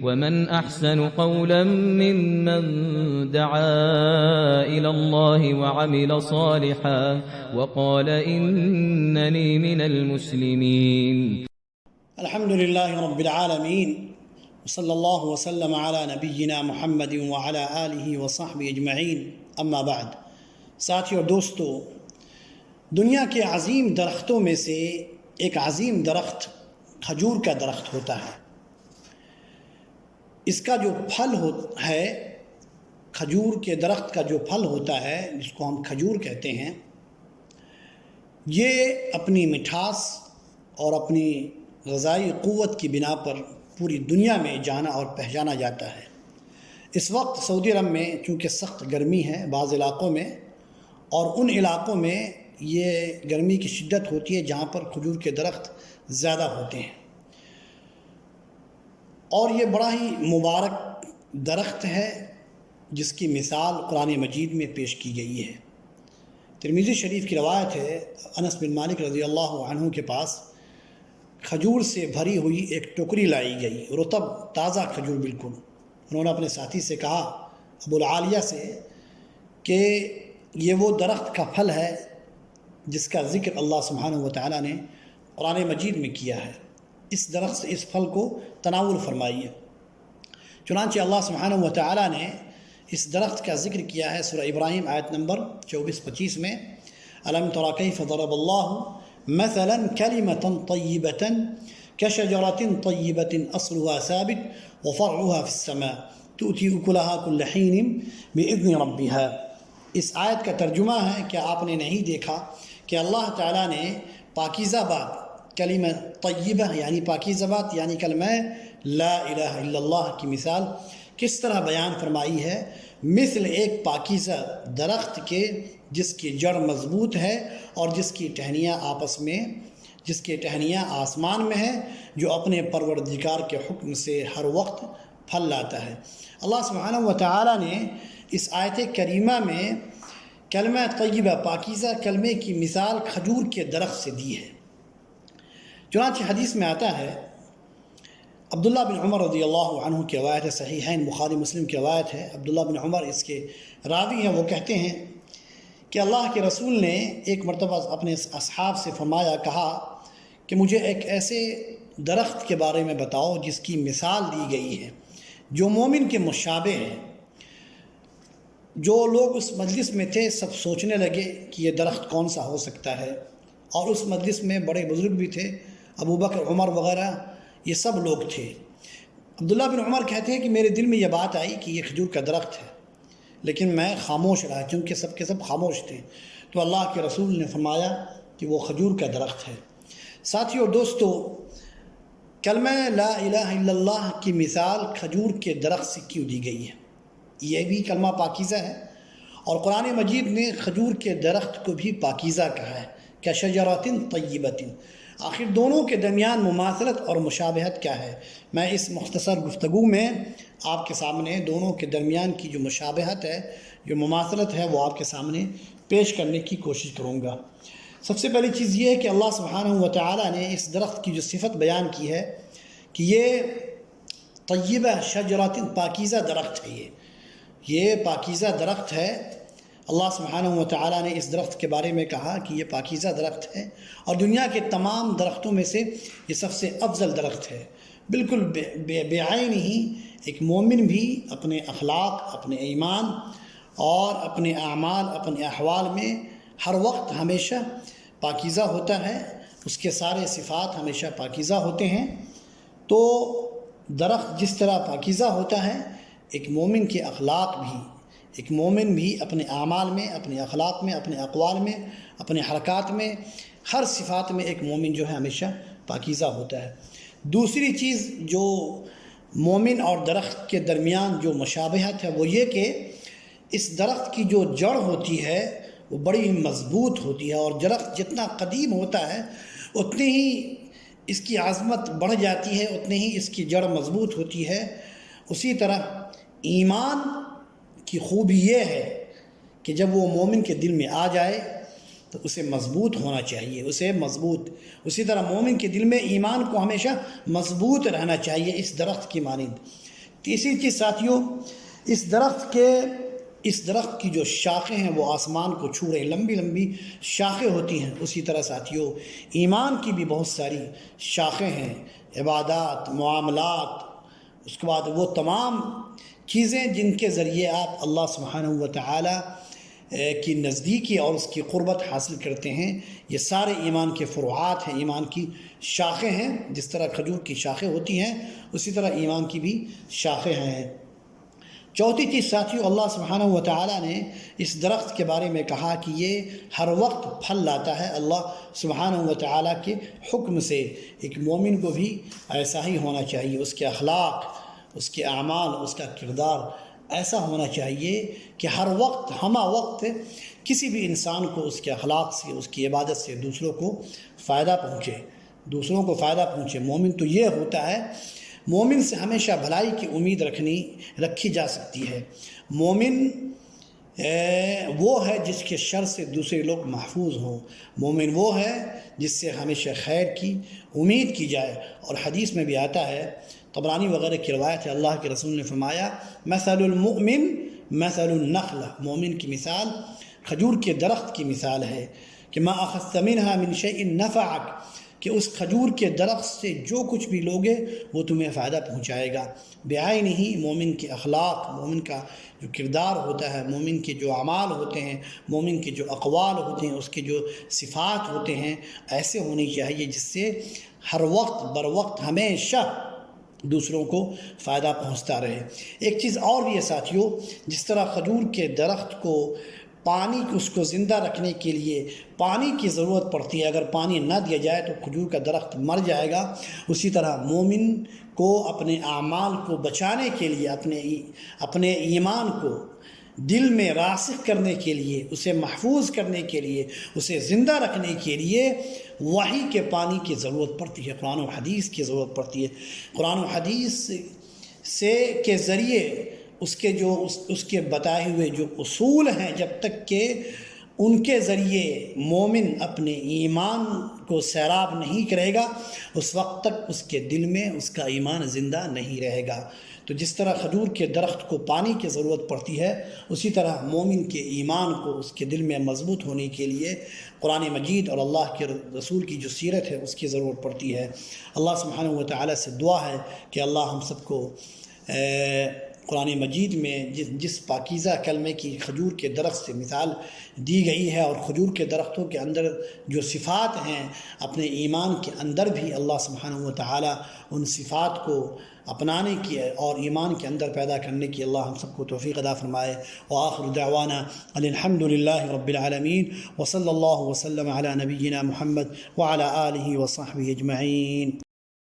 ومن أحسن قولا ممن دعا إلى الله وعمل صالحا وقال إنني من المسلمين. الحمد لله رب العالمين وصلى الله وسلم على نبينا محمد وعلى آله وصحبه اجمعین اما بعد. ساتھیو اور دوستو، دنیا کے عظیم درختوں میں سے ایک عظیم درخت کھجور کا درخت ہوتا ہے. اس کا جو پھل ہے، کھجور کے درخت کا جو پھل ہوتا ہے جس کو ہم کھجور کہتے ہیں، یہ اپنی مٹھاس اور اپنی غذائی قوت کی بنا پر پوری دنیا میں جانا اور پہچانا جاتا ہے. اس وقت سعودی عرب میں چونکہ سخت گرمی ہے بعض علاقوں میں، اور ان علاقوں میں یہ گرمی کی شدت ہوتی ہے جہاں پر کھجور کے درخت زیادہ ہوتے ہیں، اور یہ بڑا ہی مبارک درخت ہے جس کی مثال قرآن مجید میں پیش کی گئی ہے. ترمذی شریف کی روایت ہے، انس بن مالک رضی اللہ عنہ کے پاس کھجور سے بھری ہوئی ایک ٹوکری لائی گئی، رطب تازہ کھجور بالکل. انہوں نے اپنے ساتھی سے کہا، ابو العالیہ سے، کہ یہ وہ درخت کا پھل ہے جس کا ذکر اللہ سبحانہ و تعالیٰ نے قرآن مجید میں کیا ہے، اس درخت سے اس پھل کو تناول فرمائیے. چنانچہ اللہ سبحانہ و تعالیٰ نے اس درخت کا ذکر کیا ہے سورہ ابراہیم آیت نمبر 24-25 میں، الم تر کیف ضرب اللہ مثلا کلمۃ طیبۃ کشجرۃ طیبۃ اصلها ثابت وفرعها فی السماء تؤتی اکلها کل حین باذن ربها. اس آیت کا ترجمہ ہے کہ آپ نے نہیں دیکھا کہ اللہ تعالیٰ نے پاکیزہ بات، کلمہ طیبہ یعنی پاکیزہ بات یعنی کلمہ لا الہ الا اللہ کی مثال کس طرح بیان فرمائی ہے، مثل ایک پاکیزہ درخت کے جس کی جڑ مضبوط ہے اور جس کی ٹہنیاں آسمان میں ہے، جو اپنے پروردگار کے حکم سے ہر وقت پھل لاتا ہے. اللہ سبحانہ و تعالیٰ نے اس آیت کریمہ میں کلمہ طیبہ، پاکیزہ کلمے کی مثال کھجور کے درخت سے دی ہے. چنانچہ حدیث میں آتا ہے، عبداللہ بن عمر رضی اللہ عنہ کی روایت ہے، صحیحین بخاری مسلم کی روایت ہے. عبداللہ بن عمر اس کے راوی ہیں. وہ کہتے ہیں کہ اللہ کے رسول نے ایک مرتبہ اپنے اصحاب سے کہا کہ مجھے ایک ایسے درخت کے بارے میں بتاؤ جس کی مثال دی گئی ہے جو مومن کے مشابہ ہے. جو لوگ اس مجلس میں تھے سب سوچنے لگے کہ یہ درخت کون سا ہو سکتا ہے، اور اس مجلس میں بڑے بزرگ بھی تھے، ابو بکر، عمر وغیرہ، یہ سب لوگ تھے. عبداللہ بن عمر کہتے ہیں کہ میرے دل میں یہ بات آئی کہ یہ کھجور کا درخت ہے، لیکن میں خاموش رہا کیونکہ سب کے سب خاموش تھے. تو اللہ کے رسول نے فرمایا کہ وہ کھجور کا درخت ہے. ساتھیو اور دوستو، کلمہ لا الہ الا اللہ کی مثال کھجور کے درخت سے کیوں دی گئی ہے؟ یہ بھی کلمہ پاکیزہ ہے، اور قرآن مجید نے کھجور کے درخت کو بھی پاکیزہ کہا ہے، کشجرۃ طیبۃ. آخر دونوں کے درمیان مماثلت اور مشابہت کیا ہے؟ میں اس مختصر گفتگو میں آپ کے سامنے دونوں کے درمیان کی جو مشابہت ہے، جو مماثلت ہے، وہ آپ کے سامنے پیش کرنے کی کوشش کروں گا. سب سے پہلی چیز یہ ہے کہ اللہ سبحانہ و تعالیٰ نے اس درخت کی جو صفت بیان کی ہے کہ یہ طیبہ شجرۃ، پاکیزہ درخت ہے. یہ پاکیزہ درخت ہے. اللہ سبحانہ و تعالیٰ نے اس درخت کے بارے میں کہا کہ یہ پاکیزہ درخت ہے، اور دنیا کے تمام درختوں میں سے یہ سب سے افضل درخت ہے. بالکل بے عین ہی ایک مومن بھی اپنے اخلاق، اپنے ایمان اور اپنے اعمال، اپنے احوال میں ہر وقت ہمیشہ پاکیزہ ہوتا ہے، اس کے سارے صفات ہمیشہ پاکیزہ ہوتے ہیں. تو درخت جس طرح پاکیزہ ہوتا ہے، ایک مومن کے اخلاق بھی، ایک مومن بھی اپنے اعمال میں، اپنے اخلاق میں، اپنے اقوال میں، اپنے حرکات میں، ہر صفات میں ایک مومن جو ہے ہمیشہ پاکیزہ ہوتا ہے. دوسری چیز جو مومن اور درخت کے درمیان جو مشابہت ہے وہ یہ کہ اس درخت کی جو جڑ ہوتی ہے وہ بڑی مضبوط ہوتی ہے، اور درخت جتنا قدیم ہوتا ہے اتنی ہی اس کی عظمت بڑھ جاتی ہے، اتنی ہی اس کی جڑ مضبوط ہوتی ہے. اسی طرح ایمان کی خوبی یہ ہے کہ جب وہ مومن کے دل میں آ جائے تو اسے مضبوط ہونا چاہیے، اسے مضبوط. اسی طرح مومن کے دل میں ایمان کو ہمیشہ مضبوط رہنا چاہیے، اس درخت کی مانند. تیسری چیز ساتھیوں، اس درخت کی جو شاخیں ہیں وہ آسمان کو چھو رہے، لمبی لمبی شاخیں ہوتی ہیں۔ اسی طرح ساتھیوں ایمان کی بھی بہت ساری شاخیں ہیں، عبادات، معاملات، اس کے بعد وہ تمام چیزیں جن کے ذریعے آپ اللہ سبحانہ و تعالی کی نزدیکی اور اس کی قربت حاصل کرتے ہیں، یہ سارے ایمان کے فروعات ہیں، ایمان کی شاخیں ہیں۔ جس طرح کھجور کی شاخیں ہوتی ہیں اسی طرح ایمان کی بھی شاخیں ہیں۔ چوتھی چیز ساتھیوں، اللہ سبحانہ و تعالیٰ نے اس درخت کے بارے میں کہا کہ یہ ہر وقت پھل لاتا ہے اللہ سبحانہ و تعالیٰ کے حکم سے۔ ایک مومن کو بھی ایسا ہی ہونا چاہیے، اس کے اخلاق، اس کے اعمال، اس کا کردار ایسا ہونا چاہیے کہ ہر وقت ہمہ وقت کسی بھی انسان کو اس کے اخلاق سے، اس کی عبادت سے دوسروں کو فائدہ پہنچے۔ مومن تو یہ ہوتا ہے، مومن سے ہمیشہ بھلائی کی امید رکھی جا سکتی ہے۔ مومن وہ ہے جس کے شر سے دوسرے لوگ محفوظ ہوں، مومن وہ ہے جس سے ہمیشہ خیر کی امید کی جائے۔ اور حدیث میں بھی آتا ہے، طبرانی وغیرہ کی روایت ہے، اللہ کے رسول نے فرمایا مثل المؤمن مثل النخلہ، مومن کی مثال کھجور کے درخت کی مثال ہے کہ ما اخذت منها من شيء نفعك، کہ اس کھجور کے درخت سے جو کچھ بھی لوگے وہ تمہیں فائدہ پہنچائے گا۔ بعین ہی مومن کے اخلاق، مومن کا جو کردار ہوتا ہے، مومن کے جو اعمال ہوتے ہیں، مومن کے جو اقوال ہوتے ہیں، اس کے جو صفات ہوتے ہیں، ایسے ہونی چاہیے جس سے ہر وقت بر وقت ہمیشہ دوسروں کو فائدہ پہنچتا رہے۔ ایک چیز اور بھی ہے ساتھیوں، جس طرح کھجور کے درخت کو پانی، اس کو زندہ رکھنے کے لیے پانی کی ضرورت پڑتی ہے، اگر پانی نہ دیا جائے تو کھجور کا درخت مر جائے گا، اسی طرح مومن کو اپنے اعمال کو بچانے کے لیے، اپنے ایمان کو دل میں راسخ کرنے کے لیے، اسے محفوظ کرنے کے لیے، اسے زندہ رکھنے کے لیے وحی کے پانی کی ضرورت پڑتی ہے، قرآن و حدیث کی ضرورت پڑتی ہے۔ قرآن و حدیث کے ذریعے اس کے بتائے ہوئے جو اصول ہیں، جب تک کہ ان کے ذریعے مومن اپنے ایمان کو سیراب نہیں کرے گا، اس وقت تک اس کے دل میں اس کا ایمان زندہ نہیں رہے گا۔ تو جس طرح کھجور کے درخت کو پانی کی ضرورت پڑتی ہے، اسی طرح مومن کے ایمان کو اس کے دل میں مضبوط ہونے کے لیے قرآن مجید اور اللہ کے رسول کی جو سیرت ہے اس کی ضرورت پڑتی ہے۔ اللہ سبحانہ و تعالیٰ سے دعا ہے کہ اللہ ہم سب کو قرآن مجید میں جس پاکیزہ کلمے کی کھجور کے درخت سے مثال دی گئی ہے، اور کھجور کے درختوں کے اندر جو صفات ہیں، اپنے ایمان کے اندر بھی اللہ سبحانہ و تعالی ان صفات کو اپنانے کی اور ایمان کے اندر پیدا کرنے کی اللہ ہم سب کو توفیق عطا فرمائے۔ وآخر دعوانا الحمد للہ رب العالمین، وصلی اللہ وسلم علی نبینا محمد وعلی آلہ وصحبہ اجمعین۔